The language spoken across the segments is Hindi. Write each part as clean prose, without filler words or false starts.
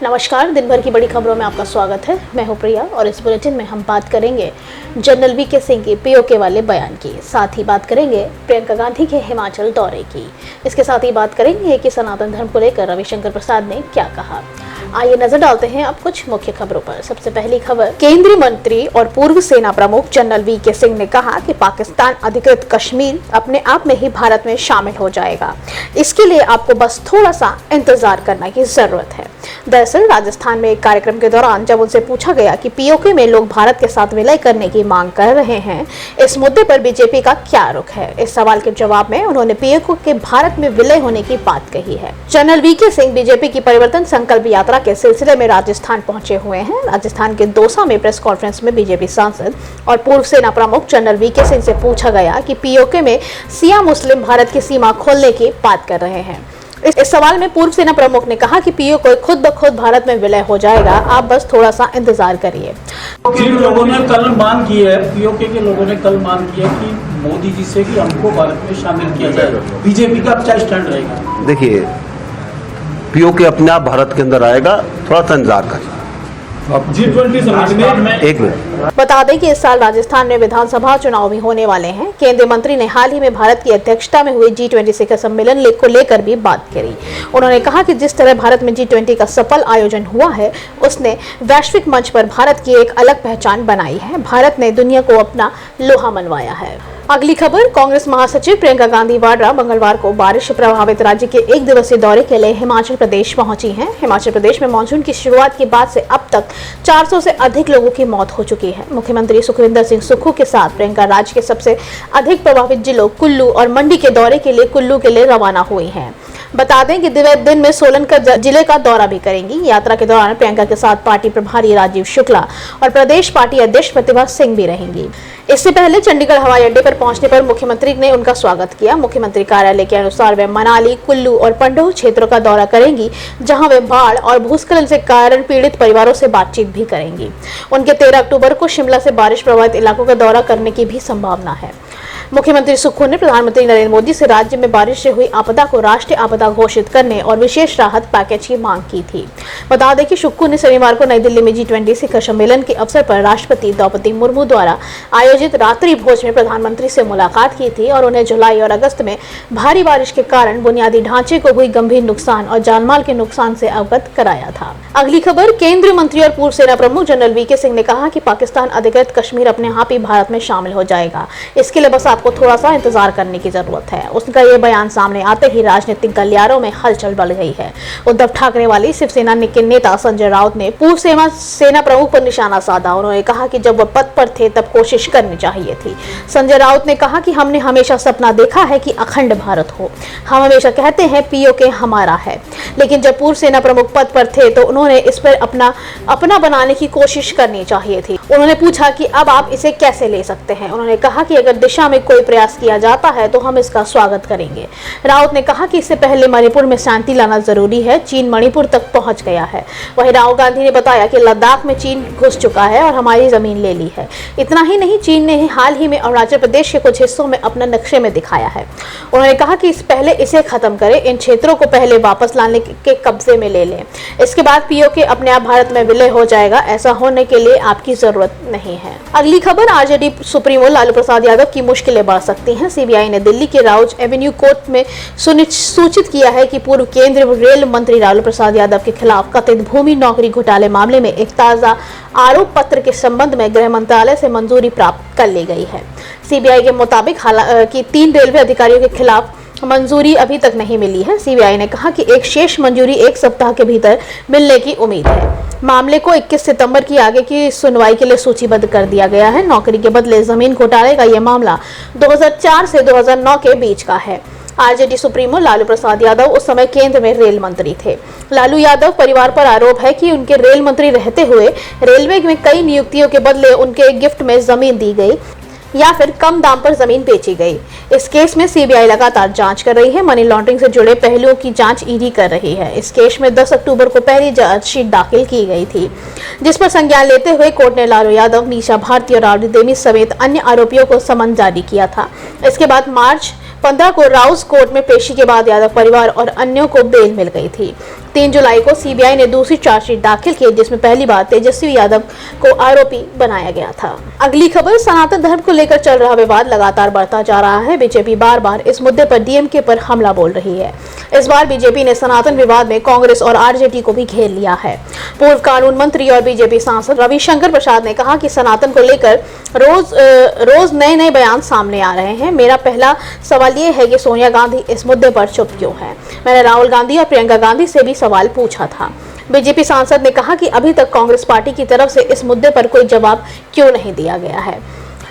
नमस्कार, दिन भर की बड़ी खबरों में आपका स्वागत है। मैं हूं प्रिया और इस बुलेटिन में हम बात करेंगे जनरल वीके सिंह के पीओके वाले बयान की। साथ ही बात करेंगे प्रियंका गांधी के हिमाचल दौरे की। इसके साथ ही बात करेंगे कि सनातन धर्म को लेकर रविशंकर प्रसाद ने क्या कहा। आइए नजर डालते हैं अब कुछ मुख्य खबरों पर। सबसे पहली खबर, केंद्रीय मंत्री और पूर्व सेना प्रमुख जनरल वीके सिंह ने कहा कि पाकिस्तान अधिकृत कश्मीर अपने आप में ही भारत में शामिल हो जाएगा। इसके लिए आपको बस थोड़ा सा इंतजार करने की जरूरत है। दरअसल राजस्थान में एक कार्यक्रम के दौरान जब उनसे पूछा गया कि पीओके में लोग भारत के साथ विलय करने की मांग कर रहे हैं, इस मुद्दे पर बीजेपी का क्या रुख है, इस सवाल के जवाब में उन्होंने पीओके के भारत में विलय होने की बात कही है। जनरल वीके सिंह बीजेपी की परिवर्तन संकल्प यात्रा के सिलसिले में राजस्थान पहुंचे हुए हैं। राजस्थान के दौसा में प्रेस कॉन्फ्रेंस में बीजेपी सांसद और पूर्व सेना प्रमुख जनरल वीके सिंह से पूछा गया कि पीओके में सिया मुस्लिम भारत की सीमा खोलने की बात कर रहे हैं। इस सवाल में पूर्व सेना प्रमुख ने कहा कि पीओके खुद ब खुद भारत में विलय हो जाएगा, आप बस थोड़ा सा इंतजार करिए। जिन लोगों ने कल मांग की है, पीओके के लोगों ने कल मांग की है कि मोदी जी से कि हमको भारत में शामिल किया जाए, बीजेपी का क्या स्टैंड रहेगा? देखिए, पीओके अपने आप भारत के अंदर आएगा, थोड़ा सा इंतजार करिए। G20 समिट में एक मिनट, बता दें कि इस साल राजस्थान में विधानसभा चुनाव भी होने वाले हैं। केंद्रीय मंत्री ने हाल ही में भारत की अध्यक्षता में हुए G20 शिखर सम्मेलन को लेकर भी बात करी। उन्होंने कहा कि जिस तरह भारत में G20 का सफल आयोजन हुआ है, उसने वैश्विक मंच पर भारत की एक अलग पहचान बनाई है। भारत ने दुनिया को अपना लोहा मनवाया है। अगली खबर, कांग्रेस महासचिव प्रियंका गांधी वाड्रा मंगलवार को बारिश प्रभावित राज्य के एक दिवसीय दौरे के लिए हिमाचल प्रदेश पहुंची हैं। हिमाचल प्रदेश में मानसून की शुरुआत के बाद से अब तक 400 से अधिक लोगों की मौत हो चुकी है। मुख्यमंत्री सुखविंदर सिंह सुक्खू के साथ प्रियंका राज्य के सबसे अधिक प्रभावित जिलों कुल्लू और मंडी के दौरे के लिए कुल्लू के लिए रवाना हुई हैं। बता दें कि दिन में सोलन का जिले का दौरा भी करेंगी। यात्रा के दौरान प्रियंका के साथ पार्टी प्रभारी राजीव शुक्ला और प्रदेश पार्टी अध्यक्ष प्रतिभा सिंह भी रहेंगी। इससे पहले चंडीगढ़ हवाई अड्डे पर पहुंचने पर मुख्यमंत्री ने उनका स्वागत किया। मुख्यमंत्री कार्यालय के अनुसार वे मनाली, कुल्लू और पंडोह क्षेत्रों का दौरा करेंगी, जहां वे बाढ़ और भूस्खलन से कारण पीड़ित परिवारों से बातचीत भी करेंगी। उनके 13 अक्टूबर को शिमला से बारिश प्रभावित इलाकों का दौरा करने की भी संभावना है। मुख्यमंत्री सुक्खू ने प्रधानमंत्री नरेंद्र मोदी से राज्य में बारिश से हुई आपदा को राष्ट्रीय आपदा घोषित करने और विशेष राहत पैकेज की मांग की थी। बता दें कि सुक्खू ने शनिवार को नई दिल्ली में G20 शिखर सम्मेलन के अवसर पर राष्ट्रपति द्रौपदी मुर्मू द्वारा आयोजित रात्रि भोज में प्रधानमंत्री से मुलाकात की थी और उन्हें जुलाई और अगस्त में भारी बारिश के कारण बुनियादी ढांचे को हुई गंभीर नुकसान और जानमाल के नुकसान से अवगत कराया था। अगली खबर, केंद्रीय मंत्री और पूर्व सेना प्रमुख जनरल वीके सिंह ने कहा कि पाकिस्तान अधिकृत कश्मीर अपने आप ही भारत में शामिल हो जाएगा। इसके लिए बस आपको थोड़ा सा इंतजार करने की जरूरत है। उनका ये बयान सामने आते ही राजनीतिक गलियारों में हलचल बढ़ गई है। उद्धव ठाकरे वाली शिवसेना के नेता संजय राउत ने पूर्व सेना प्रमुख पर निशाना साधा। उन्होंने कहा कि जब वह पद पर थे तब कोशिश करनी चाहिए थी। संजय राउत ने कहा कि हमने हमेशा सपना देखा है कि अखंड भारत हो। हम हमेशा कहते हैं पीओके हमारा है, लेकिन जब पूर्व सेना प्रमुख पद पर थे तो उन्होंने इस पर अपना बनाने की कोशिश करनी चाहिए थी। उन्होंने पूछा कि अब आप इसे कैसे ले सकते हैं। उन्होंने कहा कि अगर दिशा में कोई प्रयास किया जाता है तो हम इसका स्वागत करेंगे। राउत ने कहा कि इससे पहले मणिपुर में शांति लाना जरूरी है। चीन मणिपुर तक पहुंच गया है। वहीं राहुल गांधी ने बताया कि लद्दाख में चीन घुस चुका है और हमारी जमीन ले ली है। इतना ही नहीं, चीन ने हाल ही में अरुणाचल प्रदेश के कुछ हिस्सों में अपना नक्शे में दिखाया है। उन्होंने कहा कि पहले इसे खत्म करें, इन क्षेत्रों को पहले वापस लाने के कब्जे में ले लें। इसके बाद पीओके अपने आप भारत में विलय हो जाएगा। ऐसा होने के लिए आपकी जरूरत नहीं है। अगली खबर, आरजेडी सुप्रीमो लालू प्रसाद यादव की मुश्किलें बढ़ सकती हैं। सीबीआई ने दिल्ली के राउज एवेन्यू कोर्ट में सूचित किया है कि पूर्व केंद्रीय रेल मंत्री लालू प्रसाद यादव के खिलाफ कथित भूमि नौकरी घोटाले मामले में एक ताजा आरोप पत्र के संबंध में गृह मंत्रालय से मंजूरी प्राप्त कर ली गई है। सीबीआई के मुताबिक हालांकि 3 रेलवे अधिकारियों के खिलाफ मंजूरी अभी तक नहीं मिली है। सीबीआई ने कहा कि एक शेष मंजूरी 1 सप्ताह के भीतर मिलने की उम्मीद है। मामले को 21 सितंबर की आगे की सुनवाई के लिए सूचीबद्ध कर दिया गया है। नौकरी के बदले जमीन घोटाले का यह मामला 2004 से 2009 के बीच का है। आरजेडी सुप्रीमो लालू प्रसाद यादव उस समय केंद्र में रेल मंत्री थे। लालू यादव परिवार पर आरोप है कि उनके रेल मंत्री रहते हुए रेलवे में कई नियुक्तियों के बदले उनके गिफ्ट में जमीन दी गई या फिर कम दाम पर जमीन बेची गई। इस केस में सीबीआई लगातार जांच कर रही है। मनी लॉन्ड्रिंग से जुड़े पहलुओं की जांच ईडी कर रही है। इस केस में 10 अक्टूबर को पहली चार्जशीट दाखिल की गई थी, जिस पर संज्ञान लेते हुए कोर्ट ने लालू यादव, मीशा भारती और राबड़ी देवी समेत अन्य आरोपियों को समन जारी किया था। इसके बाद मार्च 15 को राउस कोर्ट में पेशी के बाद यादव परिवार और अन्यों को बेल मिल गई थी। 3 जुलाई को सीबीआई ने दूसरी चार्जशीट दाखिल की, जिसमें पहली बार तेजस्वी यादव को आरोपी बनाया गया था। अगली खबर, सनातन धर्म को लेकर चल रहा विवाद लगातार बढ़ता जा रहा है। बीजेपी बार बार इस मुद्दे पर डीएमके पर हमला बोल रही है। इस बार बीजेपी ने सनातन विवाद में कांग्रेस और आरजेडी को भी घेर लिया है। पूर्व कानून मंत्री और बीजेपी सांसद रविशंकर प्रसाद ने कहा कि सनातन को लेकर रोज नए बयान सामने आ रहे हैं। मेरा पहला सवाल ये है कि सोनिया गांधी इस मुद्दे पर चुप क्यों है? मैंने राहुल गांधी और प्रियंका गांधी से भी सवाल पूछा था। बीजेपी सांसद ने कहा कि अभी तक कांग्रेस पार्टी की तरफ से इस मुद्दे पर कोई जवाब क्यों नहीं दिया गया है।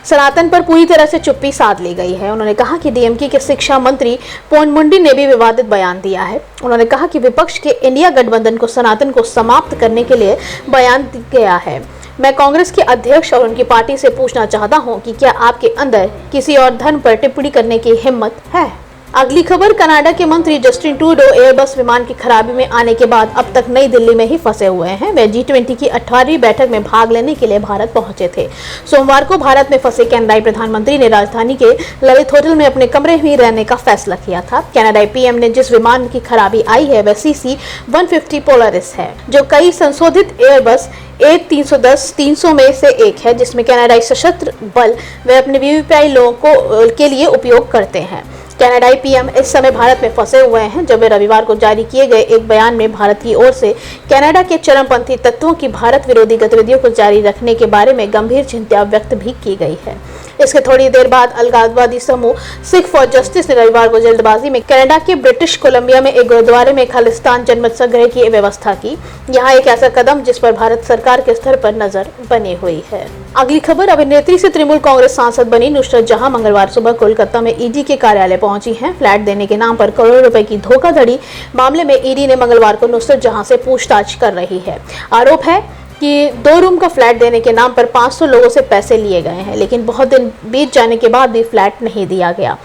सनातन पर पूरी तरह से चुप्पी साध ली गई है। उन्होंने कहा कि डीएमके के शिक्षा मंत्री पोन मुंडी ने भी विवादित बयान दिया है। उन्होंने कहा कि विपक्ष के इंडिया गठबंधन को सनातन को समाप्त करने के लिए बयान दिया गया है। मैं कांग्रेस के अध्यक्ष और उनकी पार्टी से पूछना चाहता हूं कि क्या आपके अंदर किसी और धर्म पर टिप्पणी करने की हिम्मत है? अगली खबर, कनाडा के मंत्री जस्टिन ट्रूडो एयरबस विमान की खराबी में आने के बाद अब तक नई दिल्ली में ही फंसे हुए हैं। वे G20 की 18वीं बैठक में भाग लेने के लिए भारत पहुंचे थे। सोमवार को भारत में फंसे कनाडाई प्रधानमंत्री ने राजधानी के ललित होटल में अपने कमरे में रहने का फैसला किया था। कनाडाई पीएम ने जिस विमान की खराबी आई है वह CC-150 पोलरिस है, जो कई संशोधित एयरबस A310-300 में से एक है, जिसमें कनाडाई सशस्त्र बल वे अपने वीवीआईपी लोगों के लिए उपयोग करते हैं। कनाडाई पीएम इस समय भारत में फंसे हुए हैं। जब वे रविवार को जारी किए गए एक बयान में भारत की ओर से कनाडा के चरमपंथी तत्वों की भारत विरोधी गतिविधियों को जारी रखने के बारे में गंभीर चिंता व्यक्त भी की गई है। इसके थोड़ी देर बाद अलगाववादी समूह सिख फॉर जस्टिस ने रविवार को जल्दबाजी में कनाडा के ब्रिटिश कोलंबिया में एक गुरुद्वारे में खालिस्तान जनमत संग्रह की व्यवस्था की। यहाँ एक ऐसा कदम जिस पर भारत सरकार के स्तर पर नजर बनी हुई है। अगली खबर, अभिनेत्री से तृणमूल कांग्रेस सांसद बनी नुसरत जहां मंगलवार सुबह कोलकाता में ईडी के कार्यालय पहुंची हैं। फ्लैट देने के नाम पर करोड़ों रुपए की धोखाधड़ी मामले में ईडी ने मंगलवार को नुसरत जहां से पूछताछ कर रही है। आरोप है कि 2 रूम का फ्लैट देने के नाम पर 500 लोगों से पैसे लिए गए हैं, लेकिन बहुत दिन बीत जाने के बाद भी फ्लैट नहीं दिया गया,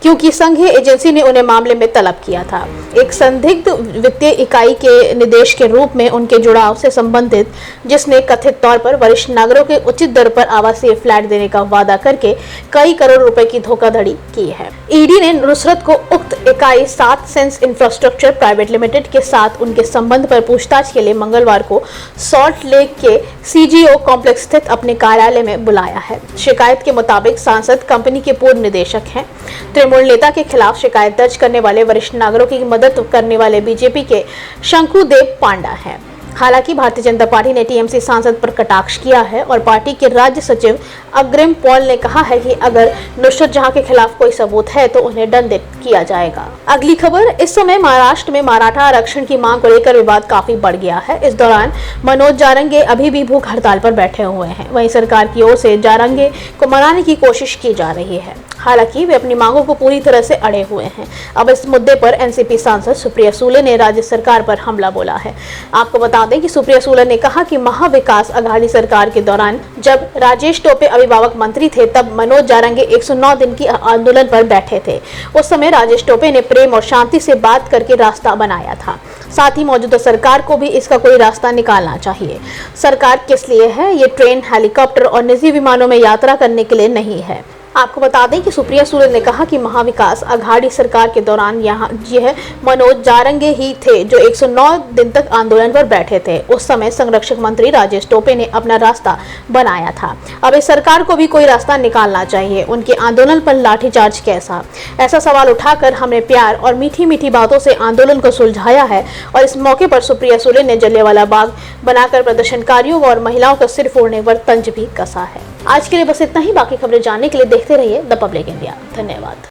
क्योंकि संघीय एजेंसी ने उन्हें मामले में तलब किया था। एक संदिग्ध वित्तीय इकाई के निदेश के रूप में उनके जुड़ाव से संबंधित, जिसने कथित तौर पर वरिष्ठ नागरिकों के उचित दर पर आवासीय फ्लैट देने का वादा करके कई करोड़ रुपए की धोखाधड़ी की है। ईडी ने नुसरत को उक्त इकाई 7 सेंस इंफ्रास्ट्रक्चर प्राइवेट लिमिटेड के साथ उनके संबंध पर पूछताछ के लिए मंगलवार को सॉल्ट लेक के सीजीओ कॉम्प्लेक्स स्थित अपने कार्यालय में बुलाया है। शिकायत के मुताबिक सांसद कंपनी के पूर्व निदेशक हैं। तृणमूल नेता के खिलाफ शिकायत दर्ज करने वाले वरिष्ठ नागरिकों की मदद करने वाले बीजेपी के शंकुदेव पांडा हैं। हालांकि भारतीय जनता पार्टी ने टीएमसी सांसद पर कटाक्ष किया है और पार्टी के राज्य सचिव अग्रिम पॉल ने कहा है कि अगर नुसरत जहां के खिलाफ कोई सबूत है तो उन्हें दंडित किया जाएगा। अगली खबर, इस समय महाराष्ट्र में मराठा आरक्षण की मांग को लेकर विवाद काफी बढ़ गया है। इस दौरान मनोज जारंगे अभी भी भूख हड़ताल पर बैठे हुए हैं। वहीं सरकार की ओर से जारंगे को मनाने की कोशिश की जा रही है। हालांकि वे अपनी मांगों को पूरी तरह से अड़े हुए हैं। अब इस मुद्दे पर एनसीपी सांसद सुप्रिया सुले ने राज्य सरकार पर हमला बोला है। आपको बता दें कि सुप्रिया सुले ने कहा कि महाविकास अघाड़ी सरकार के दौरान जब राजेश टोपे अभिभावक मंत्री थे, तब मनोज जारंगे 109 दिन की आंदोलन पर बैठे थे। उस समय राजेश टोपे ने प्रेम और शांति से बात करके रास्ता बनाया था। साथ ही मौजूदा सरकार को भी इसका कोई रास्ता निकालना चाहिए। सरकार किस लिए है? ये ट्रेन, हेलीकॉप्टर और निजी विमानों में यात्रा करने के लिए नहीं है। आपको बता दें कि सुप्रिया सुले ने कहा कि महाविकास अघाड़ी सरकार के दौरान यह मनोज जारंगे ही थे जो 109 दिन तक आंदोलन पर बैठे थे। उस समय संरक्षक मंत्री राजेश टोपे ने अपना रास्ता बनाया था। अब इस सरकार को भी कोई रास्ता निकालना चाहिए। उनके आंदोलन पर लाठीचार्ज कैसा? ऐसा सवाल उठाकर हमने प्यार और मीठी मीठी बातों से आंदोलन को सुलझाया है और इस मौके पर सुप्रिया सुले ने जलियांवाला बाग बनाकर प्रदर्शनकारियों और महिलाओं का सिर फोड़ने पर तंज भी कसा है। आज के लिए बस इतना ही। बाकी खबरें जानने के लिए देखते रहिए द पब्लिक इंडिया। धन्यवाद।